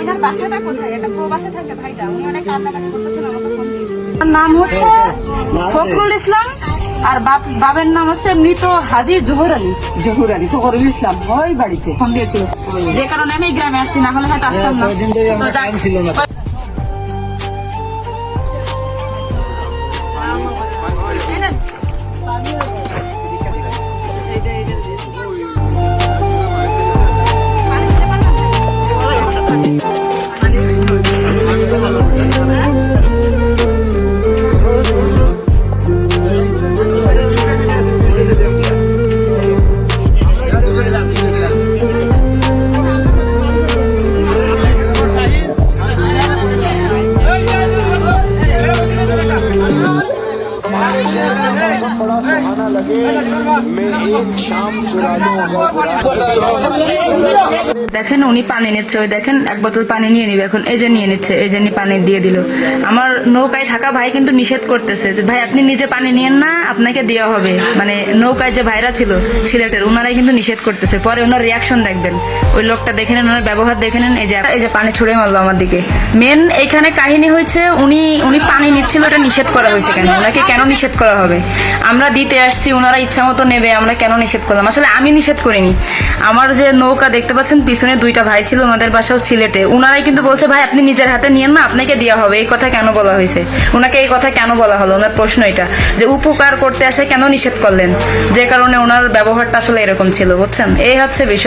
এনার বাসাটা কোথায়? এটা প্রবাসে থাকে ভাইটা, উনি অনেক কান্নাকাটি করতেছেন আমাকে ফোন দিয়ে। তার নাম হচ্ছে ফখরুল ইসলাম আর বাবার নাম হচ্ছে মৃত হাজি জহুর আলী ফখরুল ইসলাম। ওই বাড়িতে ফোন দিয়েছিল, যে কারণে আমি এই গ্রামে আসছি, না হলে হয়তো আসতাম না। बड़ा सुहाना लगे मैं एक शाम चुरा लूं দেখেন উনি পানি নিচ্ছে, ওই দেখেন এক বোতল পানি নিয়ে নিবে এখন, এই যে নিয়ে নিচ্ছে, এই যে পানি দিয়ে দিল। আমার নৌকায় থাকা ভাই কিন্তু নিষেধ করতেছে, ভাই আপনি নিজে পানি নিয়েন না, আপনাকে দেওয়া হবে। মানে নৌকায় যে ভাইরা ছিল সিলেটের, ওনারাই কিন্তু নিষেধ করতেছে। পরে ওনার রিয়াকশন দেখবেন, ওই লোকটা দেখে নেন, ওনার ব্যবহার দেখে নেন। এই যে পানি ছুড়ে মারলো আমার দিকে। মেন এইখানে কাহিনী হয়েছে উনি পানি নিচ্ছিল, এটা নিষেধ করা হয়েছে কেন? ওনাকে কেন নিষেধ করা হবে? আমরা দিতে আসছি, ওনারা ইচ্ছা মতো নেবে, আমরা কেন নিষেধ করলাম? আসলে আমি নিষেধ করিনি। আমার যে নৌকা দেখতে পাচ্ছেন পিছনে দুইটা ভাই ছিল, ওনাদের বাসাও সিলেটে, ওনারাই কিন্তু বলছে ভাই আপনি নিজের হাতে নিয়েন না, আপনাকে দেওয়া হবে। এই কথা কেন বলা হয়েছে? ওনাকে এই কথা কেন বলা হলো? ওনার প্রশ্ন এটা, যে উপকার করতে আসে কেন নিষেধ করলেন? যে কারণে ওনার ব্যবহারটা আসলে এরকম ছিল, বুঝছেন? এই হচ্ছে বিষয়।